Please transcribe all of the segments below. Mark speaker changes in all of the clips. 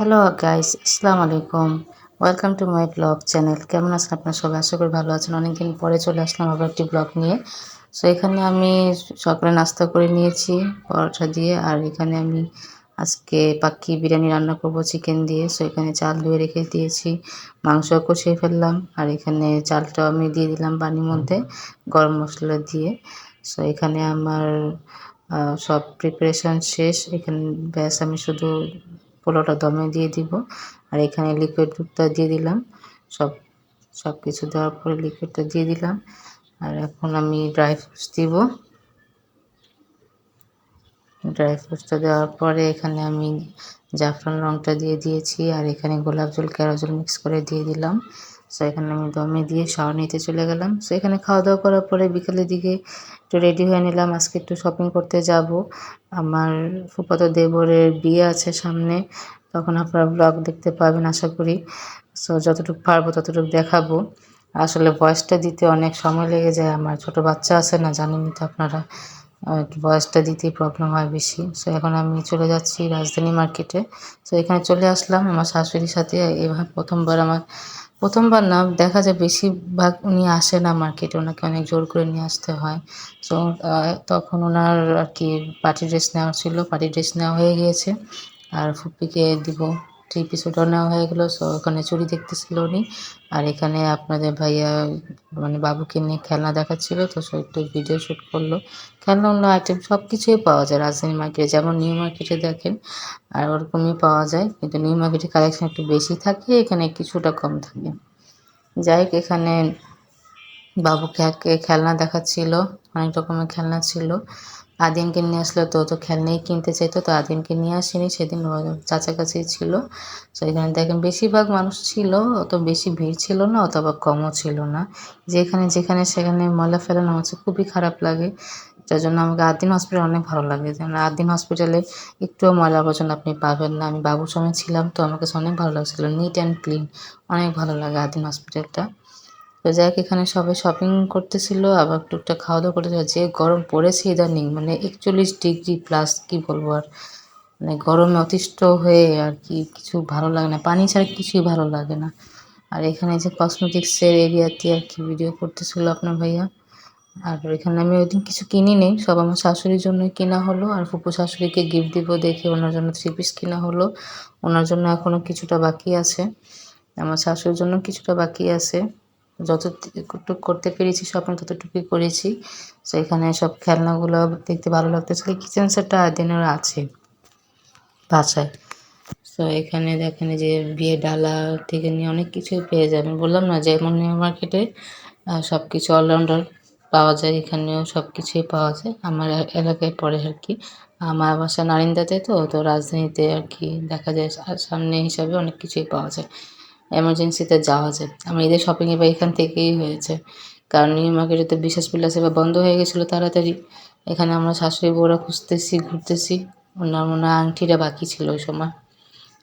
Speaker 1: Hello guys, আসসালামু আলাইকুম। Welcome to my blog channel. কেমন আছেন আপনারা সবাই? আশা করি ভালো আছেন। অনেকদিন পরে চলে আসলাম আবার একটি ব্লগ নিয়ে। সো এখানে আমি সকালে নাস্তা করে নিয়েছি পরোটা দিয়ে, আর এখানে আমি আজকে পাক্কি বিরিয়ানি রান্না করব চিকেন দিয়ে। সো এখানে চাল ধুয়ে রেখে দিয়েছি, মাংস কষিয়ে ফেললাম, আর এখানে চালটাও আমি দিয়ে দিলাম পানির মধ্যে গরম মশলা দিয়ে। সো এখানে আমার সব প্রিপারেশান শেষ। এখানে ব্যাস আমি শুধু পোলাওটা দমে দিয়ে দিব, আর এখানে লিকুইড দুধটা দিয়ে দিলাম। সব সব কিছু দেওয়ার পরে লিকুইডটা দিয়ে দিলাম, আর এখন আমি ড্রাই ফ্রুটস দিব। ড্রাই ফ্রুটসটা দেওয়ার পরে এখানে আমি জাফরান রঙটা দিয়ে দিয়েছি, আর এখানে গোলাপ জল কেরোজল মিক্স করে দিয়ে দিলাম। সো এখানে আমি দমে দিয়ে শাওয়ার নিতে চলে গেলাম। সো এখানে খাওয়া দাওয়া করার পরে বিকালের দিকে একটু রেডি হয়ে নিলাম। আজকে একটু শপিং করতে যাব। আমার ফুফাতো দেবরের বিয়ে আছে সামনে, তখন আপনারা ব্লগ দেখতে পাবেন আশা করি। সো যতটুকু পারবো ততটুকু দেখাবো। আসলে ভয়েসটা দিতে অনেক সময় লেগে যায়, আমার ছোট বাচ্চা আছে না, জানেনই তো আপনারা, ভয়েসটা দিতেই প্রবলেম হয় বেশি। সো এখন আমি চলে যাচ্ছি রাজধানী মার্কেটে। সো এখানে চলে আসলাম আমার শাশুড়ির সাথে। এভাবে প্রথমবার না, দেখা যায় বেশিরভাগ উনি আসে না মার্কেটে, ওনাকে অনেক জোর করে নিয়ে আসতে হয়। সো তখন ওনার আর কি পার্টি ড্রেস নেওয়া ছিল, পার্টি ড্রেস নেওয়া হয়ে গিয়েছে, আর ফুপ্পিকে দিব থ্রি পিস, ওটাও নেওয়া হয়ে গেলো। সো ওখানে চুড়ি দেখতেছিল উনি, আর এখানে আপনাদের ভাইয়া মানে বাবুকে নিয়ে খেলনা দেখাচ্ছিল, তো সে একটু ভিডিও শ্যুট করলো। খেলনা অন্য আইটেম সব কিছুই পাওয়া যায় রাজধানী মার্কেটে, যেমন নিউ মার্কেটে দেখেন আর ওরকমই পাওয়া যায়, কিন্তু নিউ মার্কেটে কালেকশন একটু বেশি থাকে, এখানে কিছুটা কম থাকে। যাই হোক, এখানে বাবুকে খেলনা দেখাচ্ছিল, অনেক রকমের খেলনা ছিল। আদিনকে নিয়ে আসলো, তো খেলনাই কিনতে চাইতো, তো আদিনকে নিয়ে আসেনি সেদিন, ওর কাছাকাছি ছিল। তো এখানে দেখেন বেশিরভাগ মানুষ ছিল, অত বেশি ভিড় ছিল না, অথবা কমও ছিল না। যেখানে যেখানে সেখানে ময়লা ফেলানো হচ্ছে, খুবই খারাপ লাগে। যার জন্য আমাকে আদিন হসপিটাল অনেক ভালো লাগে, যেমন আদিন হসপিটালে একটুও ময়লা আবর্জনা আপনি পাবেন না। আমি বাবুর সময় ছিলাম, তো আমার কাছে অনেক ভালো লাগছিলো, নিট অ্যান্ড ক্লিন, অনেক ভালো লাগে আদিন হসপিটালটা। তো যাই হোক, এখানে সবাই শপিং করতেছিল, আবার টুকটাক খাওয়া দাওয়া করতেছিল। যে গরম পড়েছে ইদানিং, মানে 41 ডিগ্রি প্লাস, কি বলবো আর, মানে গরমে অতিষ্ঠ হয়ে আর কি কিছু ভালো লাগে না, পানি ছাড়া কিছুই ভালো লাগে না। আর এখানে যে কসমেটিক্সের এরিয়াতে আর কি ভিডিও করতেছিল আপনার ভাইয়া। আর এখানে আমি ওই দিন কিছু কিনি নেই, সব আমার শাশুড়ির জন্যই কেনা হলো, আর ফুপু শাশুড়িকে গিফট দিব দেখে ওনার জন্য থ্রি পিস কেনা হলো। ওনার জন্য এখনও কিছুটা বাকি আছে, আমার শাশুড়ির জন্য কিছুটা বাকি আছে। যতটুকু করতে পেরেছি শপিং ততটুকুই করেছি। সো এখানে সব খেলনাগুলো দেখতে ভালো লাগতেছিল। কিচেন সেটটা দিনের আছে বাসায়। সো এখানে দেখেন যে বিয়ে ডালা থেকে নিয়ে অনেক কিছুই পেয়ে যাবেন, বললাম না যেমন নিউ মার্কেটে সব কিছু অলরাউন্ডার পাওয়া যায়, এখানেও সব কিছুই পাওয়া যায়। আমার এলাকায় পড়ে আর কি, আমার বাসা নারিন্দাতে, তো তো রাজধানীতে আর কি দেখা যায় সামনে হিসাবে অনেক কিছুই পাওয়া যায়, এমার্জেন্সিতে যাওয়া যায়। আমার ঈদের শপিং এবার এখান থেকেই হয়েছে, কারণ নিউ মার্কেটে তো বিশেষ বিলাস এবার বন্ধ হয়ে গেছিলো তাড়াতাড়ি। এখানে আমরা শাশুড়ি বউরা খুঁজতেছি, ঘুরতেছি, ওনার মনে হয় আংটিটা বাকি ছিল ওই সময়,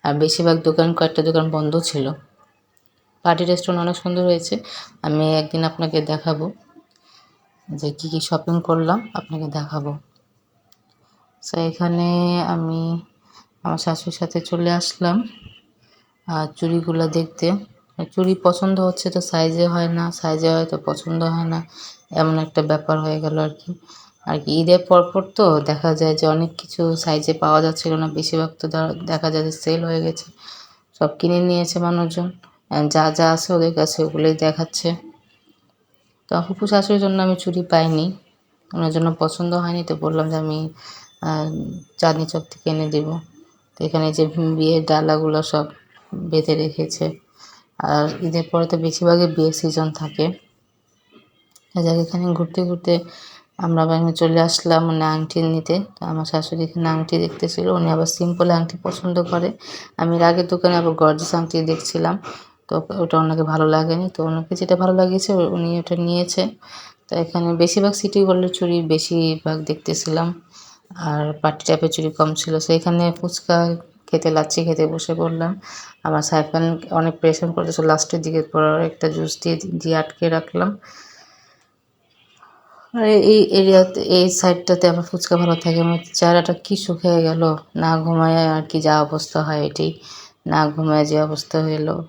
Speaker 1: আর বেশিরভাগ দোকান, কয়েকটা দোকান বন্ধ ছিল। পার্টি রেস্টুরেন্ট অনেক সুন্দর হয়েছে, আমি একদিন আপনাকে দেখাবো যে কী কী শপিং করলাম, আপনাকে দেখাবো। সো এখানে আমি আমার শাশুড়ির সাথে চলে আসলাম আর চুড়িগুলো দেখতে। চুড়ি পছন্দ হচ্ছে তো সাইজে হয় না, সাইজে হয় তো পছন্দ হয় না, এমন একটা ব্যাপার হয়ে গেল আর কি। আর কি ঈদের পরপর তো দেখা যায় যে অনেক কিছু সাইজে পাওয়া যাচ্ছিল না, বেশিরভাগ তো দেখা যায় যে সেল হয়ে গেছে, সব কিনে নিয়েছে মানুষজন। যা যা আছে ওদের কাছে ওগুলোই দেখাচ্ছে। তো ফুপু শাশুড়ির জন্য আমি চুড়ি পাইনি, ওনার জন্য পছন্দ হয়নি, তো বললাম যে আমি চাঁদনি চক থেকে এনে দেবো। তো এখানে যে বিয়ের ডালাগুলো সব বেঁধে রেখেছে, আর ঈদের পরে তো বেশিরভাগই বিয়ের সিজন থাকে। যাক, এখানে ঘুরতে ঘুরতে আমরা এখানে চলে আসলাম মানে আংটি নিতে। তো আমার শাশুড়ি এখানে আংটি দেখতেছিল, উনি আবার সিম্পল আংটি পছন্দ করে। আমি এর আগের দোকানে আবার গর্জিয়াস আংটি দেখছিলাম, তো ওটা ওনাকে ভালো লাগেনি, তো ওনাকে যেটা ভালো লাগিয়েছে উনি ওটা নিয়েছে। তো এখানে বেশিরভাগ সিটি গোল্ডের চুড়ি বেশিরভাগ দেখতেছিলাম, আর পার্টি টাইপের চুড়ি কম ছিল। সো এখানে ফুচকা খেতে, লাচ্ছি খেতে বসে পড়লাম। আমার সাইফান অনেক প্রেশার করতেছিল লাস্টের দিকে, পর একটা জুস দিয়ে দিয়ে আটকে রাখলাম। আর এই এরিয়াতে, এই সাইডটাতে আমার ফুচকা ভালো থাকে। আমার চেহারাটা কি শুকিয়ে গেল, না ঘুমায় আর কি যা অবস্থা হয় এটাই। না ঘুমায় যে অবস্থা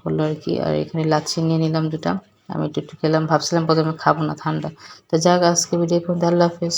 Speaker 1: হলো আর কি। আর এখানে লাচ্ছি নিয়ে নিলাম ২ টা। আমি একটু খেলাম। ভাবছিলাম ১ম এ খাবো না, ঠান্ডা। তো যাক আজকে ভিডিও এ পর্যন্ত। আল্লাহ হাফেজ।